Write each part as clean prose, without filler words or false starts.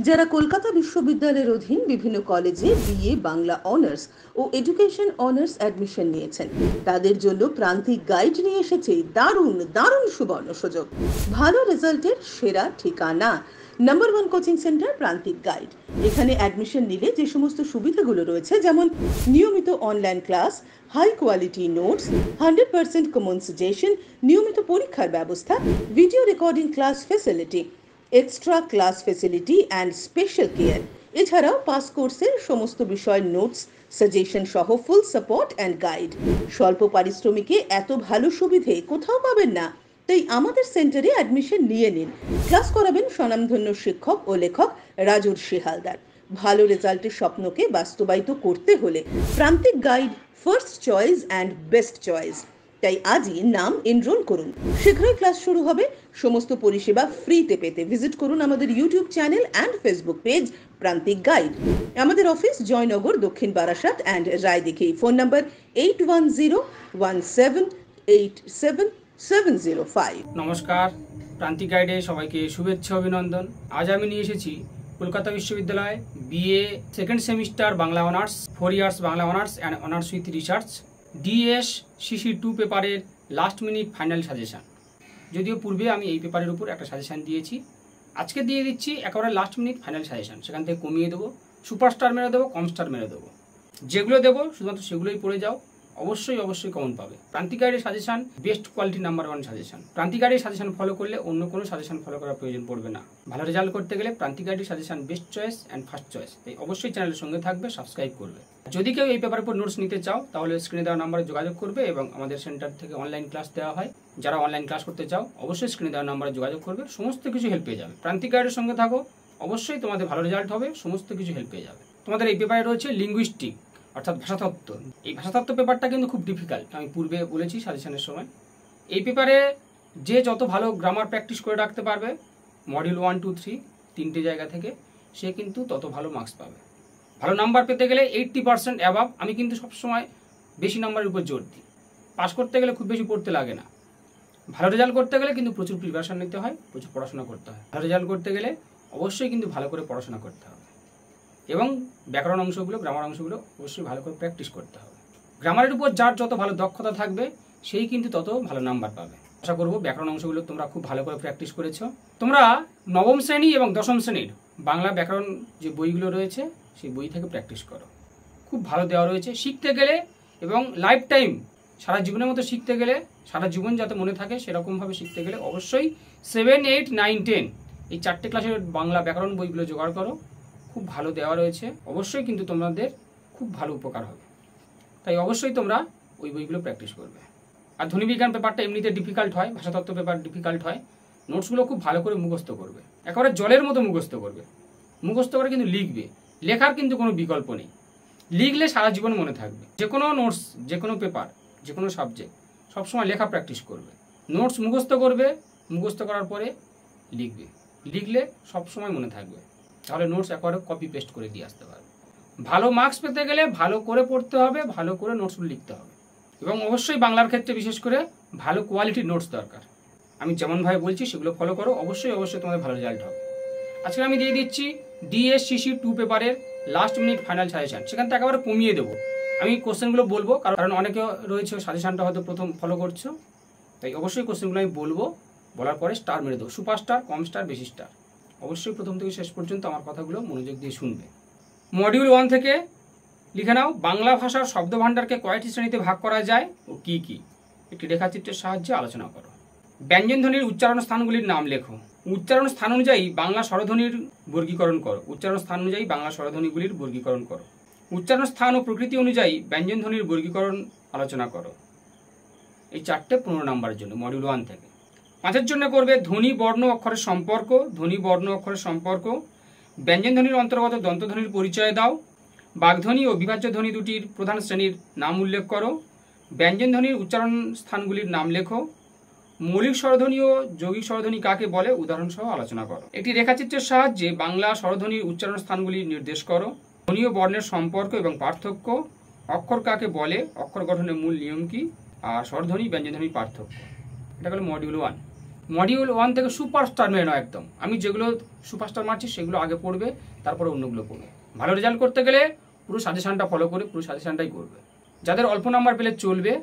যারা কলকাতা বিশ্ববিদ্যালয়ের অধীন বিভিন্ন কলেজে বিএ বাংলা অনার্স ও এডুকেশন অনার্স অ্যাডমিশন নিয়েছেন, তাদের জন্য প্রান্তিক গাইড নিয়ে এসেছে দারুণ দারুণ সুবর্ণ সুযোগ। ভালো রেজাল্টের সেরা ঠিকানা number 1 coaching centre Prantik guide. এখানে অ্যাডমিশন নিলে যে সমস্ত সুবিধাগুলো রয়েছে, যেমন নিয়মিত online class, high quality notes, 100% common suggestion, নিয়মিত পরীক্ষার ব্যবস্থা, video recording class facility, extra class facility and special care. এছাড়াও পাস কোর্সের সমস্ত বিষয়ের নোটস, সাজেশন সহ ফুল সাপোর্ট অ্যান্ড গাইড। স্বল্প পারিশ্রমিকে এত ভালো সুবিধে কোথাও পাবেন না, তাই আমাদের সেন্টারে অ্যাডমিশন নিয়ে নিন। ক্লাস করাবেন স্বনামধন্য শিক্ষক ও লেখক রাজর্ষি হালদার। ভালো রেজাল্টের স্বপ্নকে বাস্তবায়িত করতে হলে প্রান্তিক guide first choice and best choice. তাই আজই নাম এনরোল করুন। শীঘ্রই ক্লাস শুরু হবে। সমস্ত পরিষেবা ফ্রিতে পেতে ভিজিট করুন আমাদের YouTube channel and Facebook page Prantik guide. আমাদের অফিস জয়নগর, দক্ষিণ Barasat and Raidighi. Phone number 8101787705। নমস্কার, প্রান্তিক গাইডে সবাইকে শুভেচ্ছা অভিনন্দন। আজ আমি নিয়ে এসেছি কলকাতা বিশ্ববিদ্যালয় BA second semester Bangla honours, 4 years Bangla honours and honours with research DS CC 2 পেপারের লাস্ট মিনিট ফাইনাল সাজেশান। যদিও পূর্বে আমি এই পেপারের উপর একটা সাজেশান দিয়েছি, আজকে দিয়ে দিচ্ছি একেবারে লাস্ট মিনিট ফাইনাল সাজেশান। সেখান থেকে কমিয়ে দেবো, সুপারস্টার মেরে দেবো, কম স্টার মেরে দেবো। যেগুলো দেবো শুধুমাত্র সেগুলোই পড়ে যাও, অবশ্যই কমন পাবে। প্রান্তিক গাইডের suggestion best quality number 1 suggestion. প্রান্তিক গাইডের সাজেশন ফলো করলে অন্য কোনো সাজেশন ফলো করার প্রয়োজন পড়বে না। ভালো রেজাল্ট করতে গেলে প্রান্তিক গাইডের suggestion best choice and first choice. তাই অবশ্যই চ্যানেলের সঙ্গে থাকবে, সাবস্ক্রাইব করবে। যদি কেউ এই পেপারের উপর নোটস নিতে চাও তাহলে স্ক্রিনে দেওয়া নাম্বারে যোগাযোগ করবে এবং আমাদের সেন্টার থেকে অনলাইন ক্লাস দেওয়া হয়। যারা অনলাইন ক্লাস করতে চাও অবশ্যই স্ক্রিনে দেওয়া নাম্বারে যোগাযোগ করবে, সমস্ত কিছু হেল্প পেয়ে যাবে। প্রান্তিক গাইডের সঙ্গে থাকো, অবশ্যই তোমাদের ভালো রেজাল্ট হবে, সমস্ত কিছু হেল্প পেয়ে যাবে। তোমাদের এই পেপারে রয়েছে লিঙ্গুইস্টিক অর্থাৎ ভাষাতত্ত্ব। এই ভাষাতত্ত্ব পেপারটা কিন্তু খুব ডিফিকাল্ট, আমি পূর্বে বলেছি সাজেশনের সময়। এই পেপারে যে যত ভালো গ্রামার প্র্যাকটিস করে রাখতে পারবে মডিউল 1, 2, 3 তিনটে জায়গা থেকে, সে কিন্তু তত ভালো মার্কস পাবে। ভালো নাম্বার পেতে গেলে 80% অ্যাবাভ। আমি কিন্তু সবসময় বেশি নাম্বারের উপর জোর দিই। পাস করতে গেলে খুব বেশি পড়তে লাগে না। ভালো রেজাল্ট করতে গেলে কিন্তু প্রচুর প্রিপারেশন নিতে হয়, প্রচুর পড়াশোনা করতে হয়। ভালো রেজাল্ট করতে গেলে অবশ্যই কিন্তু ভালো করে পড়াশোনা করতে হবে এবং ব্যাকরণ অংশগুলো, গ্রামার অংশগুলো অবশ্যই ভালো করে প্র্যাকটিস করতে হবে। গ্রামারের উপর যার যত ভালো দক্ষতা থাকবে সেই কিন্তু তত ভালো নাম্বার পাবে। আশা করবো ব্যাকরণ অংশগুলো তোমরা খুব ভালো করে প্র্যাকটিস করেছো। তোমরা নবম শ্রেণী এবং দশম শ্রেণীর বাংলা ব্যাকরণ যে বইগুলো রয়েছে সেই বই থেকে প্র্যাকটিস করো। খুব ভালো দেওয়া রয়েছে। শিখতে গেলে এবং লাইফ টাইম সারা জীবনের মতো শিখতে গেলে, সারা জীবন যাতে মনে থাকে সেরকমভাবে শিখতে গেলে অবশ্যই 7, 8, 9, 10 এই 4টে ক্লাসের বাংলা ব্যাকরণ বইগুলো জোগাড় করো। খুব ভালো দেওয়া রয়েছে, অবশ্যই কিন্তু তোমাদের খুব ভালো উপকার হবে। তাই অবশ্যই তোমরা ওই বইগুলো প্র্যাকটিস করবে। আর ধ্বনিবিজ্ঞান পেপারটা এমনিতে ডিফিকাল্ট হয়, ভাষাতত্ত্ব পেপার ডিফিকাল্ট হয়। নোটসগুলো খুব ভালো করে মুখস্থ করবে, একেবারে জলের মতো মুখস্থ করবে। মুখস্থ করে কিন্তু লিখবে, লেখার কিন্তু কোনো বিকল্প নেই। লিখলে সারা জীবন মনে থাকবে। যে কোনো নোটস, যে কোনো পেপার, যে কোনো সাবজেক্ট সবসময় লেখা প্র্যাকটিস করবে। নোটস মুখস্থ করবে, মুখস্থ করার পরে লিখবে, লিখলে সবসময় মনে থাকবে। তাহলে নোটস একবারে কপি পেস্ট করে দিয়ে আসতে পারবে। ভালো মার্কস পেতে গেলে ভালো করে পড়তে হবে, ভালো করে নোটসগুলো লিখতে হবে এবং অবশ্যই বাংলার ক্ষেত্রে বিশেষ করে ভালো কোয়ালিটির নোটস দরকার। আমি যেমনভাবে বলছি সেগুলো ফলো করো, অবশ্যই তোমাদের ভালো রেজাল্ট হবে। আজকে আমি দিয়ে দিচ্ছি ডিএসসিসি 2 পেপারের লাস্ট মিনিট ফাইনাল সাজেশন। সেখান থেকে একেবারে কমিয়ে দেবো। আমি কোশ্চেনগুলো বলবো, কারণ অনেকে রয়েছে সাজেশনটা হয়তো প্রথম ফলো করছো, তাই অবশ্যই কোশ্চেনগুলো আমি বলবো, বলার পরে স্টার মেরে দেবো। সুপার স্টার, কম স্টার, বেশি স্টার। অবশ্যই প্রথম থেকে শেষ পর্যন্ত আমার কথাগুলো মনোযোগ দিয়ে শুনবে। মডিউল 1 থেকে লিখে নাও, বাংলা ভাষার শব্দভাণ্ডারকে কয়টি শ্রেণীতে ভাগ করা যায় ও কি কি, একটি রেখাচিত্রের সাহায্যে আলোচনা করো। ব্যঞ্জন ধ্বনির উচ্চারণ স্থানগুলির নাম লেখো। উচ্চারণ স্থান অনুযায়ী বাংলা স্বরধ্বনির বর্গীকরণ করো। উচ্চারণ স্থান অনুযায়ী বাংলা স্বরধ্বনিগুলির বর্গীকরণ করো। উচ্চারণ স্থান ও প্রকৃতি অনুযায়ী ব্যঞ্জন ধ্বনির বর্গীকরণ আলোচনা করো। এই 4টে 15 নাম্বারের জন্য মডিউল 1 থেকে। 5-এর জন্য করবে ধ্বনি বর্ণ অক্ষরের সম্পর্ক। ধ্বনি বর্ণ অক্ষরের সম্পর্ক। ব্যঞ্জন ধ্বনির অন্তর্গত দন্তধ্বনির পরিচয় দাও। বাগধ্বনি ও বিভাজ্য ধ্বনি দুটির প্রধান শ্রেণীর নাম উল্লেখ করো। ব্যঞ্জন ধ্বনির উচ্চারণ স্থানগুলির নাম লেখো। মৌলিক স্বরধ্বনি ও যৌগিক স্বরধ্বনি কাকে বলে উদাহরণ সহ আলোচনা করো। একটি রেখাচিত্রের সাহায্যে বাংলা স্বরধ্বনির উচ্চারণ স্থানগুলি নির্দেশ করো। ধ্বনি ও বর্ণের সম্পর্ক এবং পার্থক্য। অক্ষর কাকে বলে, অক্ষর গঠনের মূল নিয়ম কি, আর স্বরধ্বনি ব্যঞ্জনধ্বনির পার্থক্য। এটা হলো মডিউল 1। মডিউল 1 থেকে সুপারস্টার মেনে নাও একদম। আমি যেগুলো সুপারস্টার মারছি সেগুলো আগে পড়বে, তারপরে অন্যগুলো পড়বে। ভালো রেজাল্ট করতে গেলে পুরো সাজেশনটা ফলো করে পুরো সাজেশনটাই করবে। যাদের অল্প নাম্বার পেলে চলবে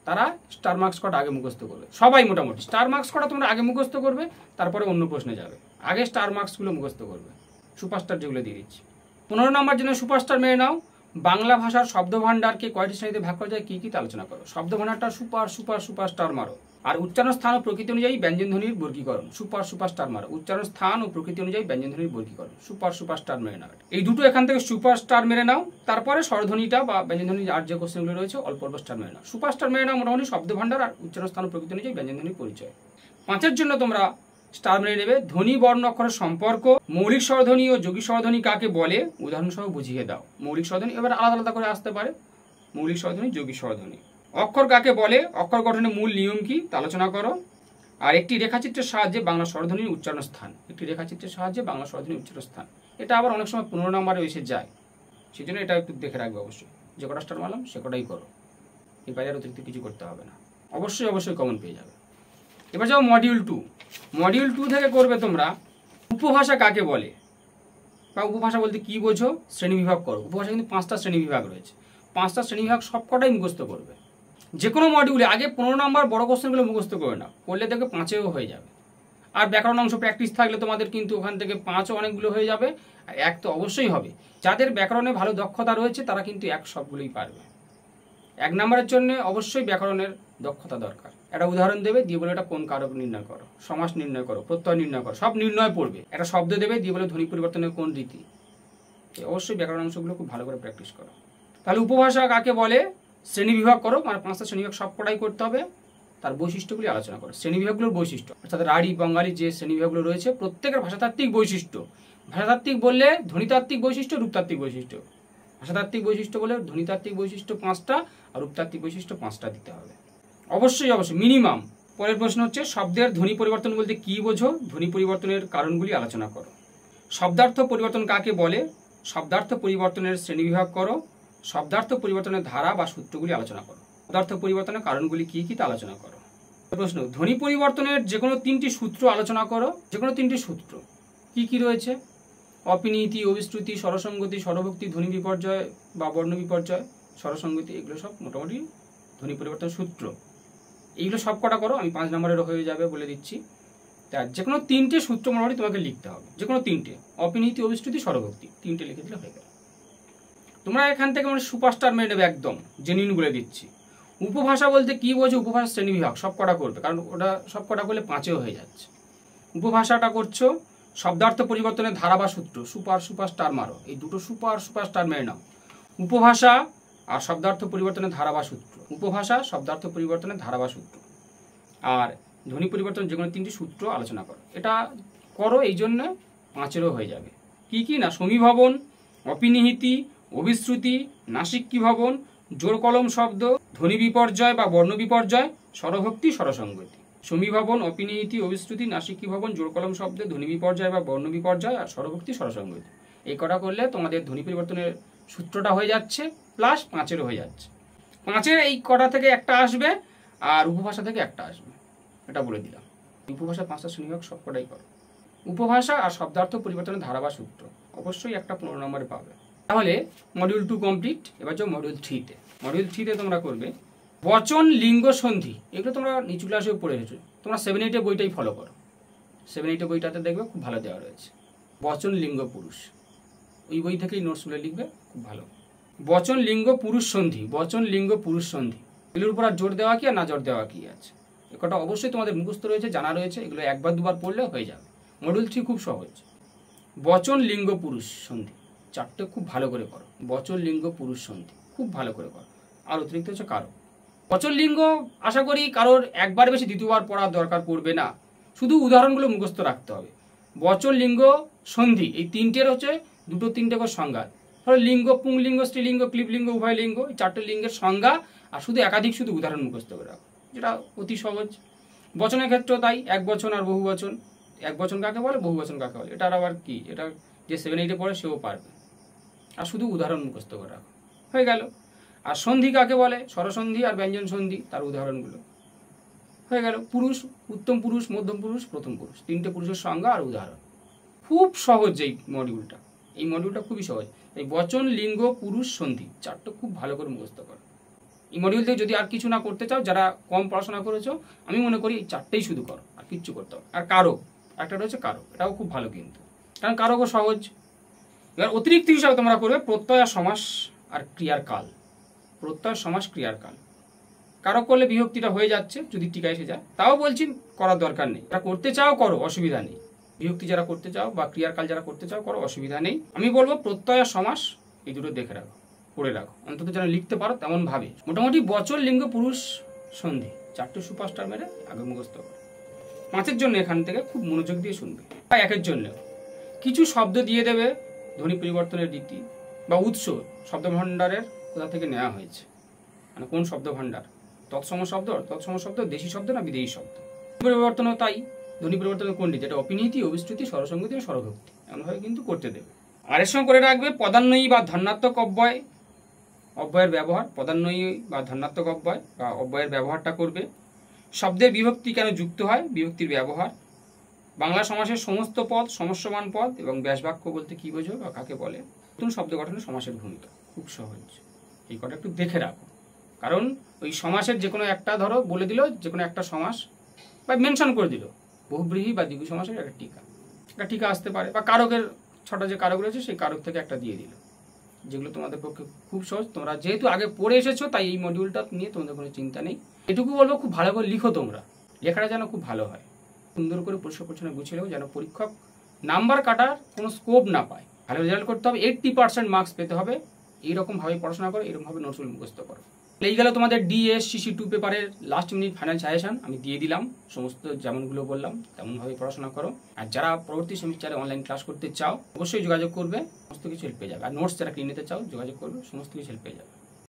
তারা স্টার মার্কস কটা আগে মুখস্থ করবে। সবাই মোটামুটি স্টার মার্কস কটা তোমরা আগে মুখস্থ করবে, তারপরে অন্য প্রশ্নে যাবে। আগে স্টার মার্কসগুলো মুখস্থ করবে, সুপারস্টার যেগুলো দিয়ে দিচ্ছি। 15 নম্বর জন্য সুপারস্টার মেনে নাও। বাংলা ভাষার শব্দভাণ্ডারকে কয়টি শ্রেণীতে ভাগ করা যায়, কি কি আলোচনা করো। শব্দভাণ্ডারটা সুপারস্টার মারো। আর উচ্চারণ স্থান ও প্রকৃতি অনুযায়ী ব্যঞ্জনধ্বনির বর্গীকরণ, সুপারস্টার মারো। উচ্চারণ স্থান ও প্রকৃতি অনুযায়ী ব্যঞ্জনধ্বনির বর্গীকরণ, সুপারস্টার মেরে নাও। এই দুটো এখান থেকে সুপারস্টার মেরে নাও। তারপরে স্বরধ্বনিটা বা ব্যঞ্জনধ্বনির আর যে কোশ্চেনগুলো রয়েছে অল্প স্টার মেরে নাও। সুপারস্টার মেরে নাও মোটামুটি শব্দভাণ্ডার আর উচ্চারণ স্থান ও প্রকৃতি অনুযায়ী ব্যঞ্জনধ্বনির পরিচয়। 5 জন্য তোমরা স্টার মেরে নেবে। ধ্বনি বর্ণ অক্ষরের সম্পর্ক, মৌলিক স্বরধ্বনি ও যৌগিক স্বরধ্বনি কাকে বলে উদাহরণ সহ বুঝিয়ে দাও। মৌলিক স্বরধ্বনি এবার আলাদা আলাদা করে আসতে পারে, মৌলিক স্বরধ্বনি, যৌগিক স্বরধ্বনি। অক্ষর কাকে বলে, অক্ষর গঠনের মূল নিয়ম কি তা আলোচনা করো। আর একটি রেখাচিত্রের সাহায্যে বাংলা স্বরধ্বনির উচ্চারণ স্থান, একটি রেখাচিত্রের সাহায্যে বাংলা স্বরধ্বনির উচ্চারণ স্থান। এটা আবার অনেক সময় 15 নম্বরে এসে যায়, সেই জন্য এটা একটু দেখে রাখবে। অবশ্যই যে কটা স্টার মারলাম সে কটাই করো, এই বাইরে অতিরিক্ত কিছু করতে হবে না। অবশ্যই কমন পেয়ে যাবে। এবার যাও মডিউল 2। মডিউল 2 থেকে করবে তোমরা উপভাষা কাকে বলে বা উপভাষা বলতে কি বোঝো, শ্রেণীবিভাগ করো। উপভাষা কিন্তু 5টা শ্রেণীবিভাগ রয়েছে, 5টা শ্রেণীবিভাগ সবকটাই মুখস্থ করবে। যে কোনো মডিউলে আগে 15 নম্বর বড় কোশ্চেনগুলো মুখস্থ করে নাও, করলে দেখবে 5এও হয়ে যাবে। আর ব্যাকরণ অংশ প্র্যাকটিস থাকলে তোমাদের কিন্তু ওখান থেকে 5ও অনেকগুলো হয়ে যাবে, আর 1 তো অবশ্যই হবে। যাদের ব্যাকরণে ভালো দক্ষতা রয়েছে তারা কিন্তু 1 সবগুলোই পারবে। 1 নম্বরের জন্য অবশ্যই ব্যাকরণের দক্ষতা দরকার। একটা উদাহরণ দেবে, দিয়ে বলে এটা কোন কারক নির্ণয় করো, সমাস নির্ণয় করো, প্রত্যয় নির্ণয় করো, সব নির্ণয় পড়বে। একটা শব্দ দেবে, দিয়ে বলে ধ্বনি পরিবর্তনের কোন রীতি। অবশ্যই ব্যাকরণ অংশগুলো খুব ভালো করে প্র্যাকটিস করো। তাহলে উপভাষা কাকে বলে, শ্রেণীবিভাগ করো, মানে 5টা শ্রেণীবিভাগ সবকটাই করতে হবে। তার বৈশিষ্ট্যগুলি আলোচনা করো, শ্রেণীবিভাগগুলোর বৈশিষ্ট্য, অর্থাৎ রাঢ়ী বাঙালি যে শ্রেণীবিভাগগুলো রয়েছে প্রত্যেকের ভাষাতাত্ত্বিক বৈশিষ্ট্য। ভাষাতাত্ত্বিক বললে ধ্বনিতাত্ত্বিক বৈশিষ্ট্য, রূপতাত্ত্বিক বৈশিষ্ট্য। ভাষাতাত্ত্বিক বৈশিষ্ট্য বলে ধ্বনিতাত্ত্বিক বৈশিষ্ট্য 5টা আর রূপতাত্ত্বিক বৈশিষ্ট্য 5টা দিতে হবে অবশ্যই মিনিমাম। পরের প্রশ্ন হচ্ছে শব্দের ধ্বনি পরিবর্তন বলতে কি বোঝো, ধ্বনি পরিবর্তনের কারণগুলি আলোচনা করো। শব্দার্থ পরিবর্তন কাকে বলে, শব্দার্থ পরিবর্তনের শ্রেণীবিভাগ করো। শব্দার্থ পরিবর্তনের ধারা বা সূত্রগুলি আলোচনা করো। শব্দার্থ পরিবর্তনের কারণগুলি কি কি তা আলোচনা করো। প্রশ্ন, ধ্বনি পরিবর্তনের যে কোনো 3টি সূত্র আলোচনা করো। যে কোনো 3টি সূত্র কি কি রয়েছে, অপিনিহিতি, অভিশ্রুতি, স্বরসঙ্গতি, স্বরভক্তি, ধ্বনি বিপর্যয় বা বর্ণ বিপর্যয়, স্বরসঙ্গতি, এগুলো সব মোটামুটি ধ্বনি পরিবর্তন সূত্র। এইগুলো সব কটা করো, আমি 5 নম্বরের হয়ে যাবে বলে দিচ্ছি। তা যে কোনো 3টে সূত্র মোটামুটি তোমাকে লিখতে হবে, যে কোনো 3টে, অপিনিহিতি, অভিশ্রুতি, স্বরভক্তি, 3টে লিখে দিলে হয়ে গেল। তোমরা এখান থেকে মানে সুপারস্টার মেরে নেবে একদম, জেনুইন বলে দিচ্ছি। উপভাষা বলতে কি বোঝো, উপভাষা শ্রেণীবিভাগ সব কটা করবে, কারণ ওটা সব কটা করলে 5এও হয়ে যাচ্ছে। উপভাষাটা করছো, শব্দার্থ পরিবর্তনের ধারা বা সূত্র, সুপারস্টার মারো, এই দুটো সুপারস্টার মেরে নাও। উপভাষা আর শব্দার্থ পরিবর্তনের ধারা বা সূত্র, উপভাষা, শব্দার্থ পরিবর্তনের ধারা বা সূত্র, আর ধ্বনি পরিবর্তন যে কোনো 3টি সূত্র আলোচনা করো। এটা করো, এই জন্য 5এরও হয়ে যাবে। কি কি না, সমীভবন, অপিনিহিতি, অভিশ্রুতি, নাসিক্যী ভবন, জোর কলম শব্দ, ধ্বনি বিপর্যয় বা বর্ণ বিপর্যয়, স্বরভক্তি, স্বরসঙ্গতি। সমীভবন, অপিনিহিতি, অভিশ্রুতি, নাসিক্যী ভবন, জোর কলম শব্দ, ধ্বনি বিপর্যয় বা বর্ণ বিপর্যয়, আর স্বরভক্তি, স্বরসঙ্গতি। এই কটা করলে তোমাদের ধ্বনি পরিবর্তনের সূত্রটা হয়ে যাচ্ছে, প্লাস 5এরও হয়ে যাচ্ছে। 5এর এই কটা থেকে একটা আসবে, আর উপভাষা থেকে একটা আসবে, এটা বলে দিলাম। উপভাষা 5টা শ্রেণীবিভাগ সব কটাই করো। উপভাষা আর শব্দার্থ পরিবর্তনের ধারা বা সূত্র অবশ্যই একটা 15 নম্বরে পাবে। তাহলে মডিউল 2 কমপ্লিট। এবার যাও মডিউল 3-তে। মডিউল 3-তে তোমরা করবে বচন, লিঙ্গ, সন্ধি। এগুলো তোমরা নিচু ক্লাসেও পড়ে এসেছো, তোমরা 7-8 বইটাই ফলো করো। 7-8 বইটাতে দেখবে খুব ভালো দেওয়া রয়েছে। বচন, লিঙ্গ, পুরুষ, ওই বই থেকেই নোটসগুলো লিখবে, খুব ভালো। বচন, লিঙ্গ, পুরুষ, সন্ধি, বচন, লিঙ্গ, পুরুষ, সন্ধি, এগুলোর উপর আর জোর দেওয়া কি আর না জোর দেওয়া কি আছে, এ কটা অবশ্যই তোমাদের মুখস্থ রয়েছে, জানা রয়েছে। এগুলো একবার দুবার পড়লে হয়ে যাবে। মডিউল 3 খুব সহজ। বচন, লিঙ্গ, পুরুষ, সন্ধি 4টে খুব ভালো করে করো। বচন, লিঙ্গ, পুরুষ, সন্ধি খুব ভালো করে করো। আর অতিরিক্ত হচ্ছে কারো। বচন, লিঙ্গ আশা করি কারোর একবার বেশি দ্বিতীয়বার পড়ার দরকার পড়বে না, শুধু উদাহরণগুলো মুখস্থ রাখতে হবে। বচন, লিঙ্গ, সন্ধি, এই 3টের হচ্ছে 2-3টে করে সংজ্ঞা। ধরো লিঙ্গ, পুংলিঙ্গ, স্ত্রীলিঙ্গ, ক্লিবলিঙ্গ, উভয় লিঙ্গ, এই 4টে লিঙ্গের সংজ্ঞা, আর শুধু একাধিক শুধু উদাহরণ মুখস্থ করে রাখো, যেটা অতি সহজ। বচনের ক্ষেত্রেও তাই, এক বচন আর বহু বচন। এক বচন কাকে বলে, বহু বচন কাকে বলে, এটার আবার কি, এটা যে 7-8 পড়ে সেও পারবে। আর শুধু উদাহরণ মুখস্থ করে রাখো, হয়ে গেল। আর সন্ধি কাকে বলে, স্বরসন্ধি আর ব্যঞ্জন সন্ধি, তার উদাহরণগুলো। হয়ে গেল। পুরুষ, উত্তম পুরুষ, মধ্যম পুরুষ, প্রথম পুরুষ, 3টে পুরুষের সংজ্ঞা আর উদাহরণ। খুব সহজ এই মডিউলটা, এই মডিউলটা খুবই সহজ। এই বচন, লিঙ্গ, পুরুষ, সন্ধি 4টা খুব ভালো করে মুখস্থ করো। এই মডিউল থেকে যদি আর কিছু না করতে চাও, যারা কম পড়াশোনা করেছো, আমি মনে করি এই 4টেই শুধু করো, আর কিচ্ছু করতে হবে। আর কারক, একটা রয়েছে কারক, এটাও খুব ভালো কিন্তু, কারণ কারকও সহজ। এবার অতিরিক্ত হিসাবে তোমরা করবে প্রত্যয় আর সমাস আর ক্রিয়ার কাল। প্রত্যয়, সমাস, ক্রিয়ার কাল। কারক করলে বিভক্তিটা হয়ে যাচ্ছে যদি টিকা এসে যায়, তাও বলছি করার দরকার নেই। যারা করতে চাও করো, অসুবিধা নেই। বিভক্তি যারা করতে চাও বা ক্রিয়ার কাল যারা করতে চাও করো, অসুবিধা নেই। আমি বলবো প্রত্যয় আর সমাস এই দুটো দেখে রাখো, পড়ে রাখো, অন্তত যেন লিখতে পারো তেমন ভাবে। মোটামুটি বচন, লিঙ্গ, পুরুষ, সন্ধি 4টে সুপারস্টার মেরে আগে মুখস্থ করো। 5-এর জন্য এখান থেকে খুব মনোযোগ দিয়ে শুনবে। বা 1-এর জন্য কিছু শব্দ দিয়ে দেবে, ধ্বনি পরিবর্তনের রীতি বা উৎস, শব্দ ভাণ্ডারের কোথা থেকে নেওয়া হয়েছে, মানে কোন শব্দ ভাণ্ডার, তৎসম শব্দ, দেশি শব্দ না বিদেশি শব্দ। পরিবর্তনও তাই, ধ্বনি পরিবর্তনের কোনটি, যেটা অপিনীতি, অবিশ্রুতি, স্বরসঙ্গতি ও স্বরভক্তি, এমনভাবে কিন্তু করতে দেবে। আর এর সঙ্গে করে রাখবে পদান্বয়ী বা ধন্যাত্মক অব্যয়, অব্যয়ের ব্যবহার, পদান্বয়ী বা ধন্যাত্মক অব্যয় বা অব্যয়ের ব্যবহারটা করবে। শব্দের বিভক্তি কেন যুক্ত হয়, বিভক্তির ব্যবহার, বাংলা সমাসের সমস্ত পদ, সমস্যমান পদ এবং ব্যাসবাক্য বলতে কি বোঝো বা কাকে বলে, নতুন শব্দ গঠনে সমাসের ভূমিকা। খুব সহজ, এই কটা একটু দেখে রাখো। কারণ ওই সমাসের যে কোনো একটা ধরো বলে দিল, যে কোনো একটা সমাস বা মেনশন করে দিল, বহুব্রীহি বা দ্বিগু সমাসের একটা টিকা আসতে পারে, বা কারকের 6টা যে কারক রয়েছে সেই কারক থেকে একটা দিয়ে দিল, যেগুলো তোমাদের পক্ষে খুব সহজ। তোমরা যেহেতু আগে পড়ে এসেছো, তাই এই মডিউলটা নিয়ে তোমাদের কোনো চিন্তা নেই। এটুকু বলবো, খুব ভালো করে লিখো তোমরা, লেখাটা যেন খুব ভালো হয়, সুন্দর করে পরিষ্কার পরিচ্ছন্ন গুছিয়ে লেখো, যেন পরীক্ষক নাম্বার কাটার কোনো স্কোপ না পায়। ভালো রেজাল্ট করতে হবে, 80% মার্কস পেতে হবে। এইরকমভাবে পড়াশোনা করো, এরকমভাবে নোটসগুলো মুখস্থ করো। এই গেল তোমাদের DSCC2 পেপারের লাস্ট মিনিট ফাইনাল সাজেশন, আমি দিয়ে দিলাম। সমস্ত যেমনগুলো বললাম তেমনভাবে পড়াশোনা করো। আর যারা পরবর্তী সেমিস্টারে অনলাইন ক্লাস করতে চাও, অবশ্যই যোগাযোগ করবে, সমস্ত কিছু হেল্প পেয়ে যাবে। আর নোটস যারা কিনে নিতে চাও যোগাযোগ করবে, সমস্ত কিছু হেল্প পেয়ে যাবে।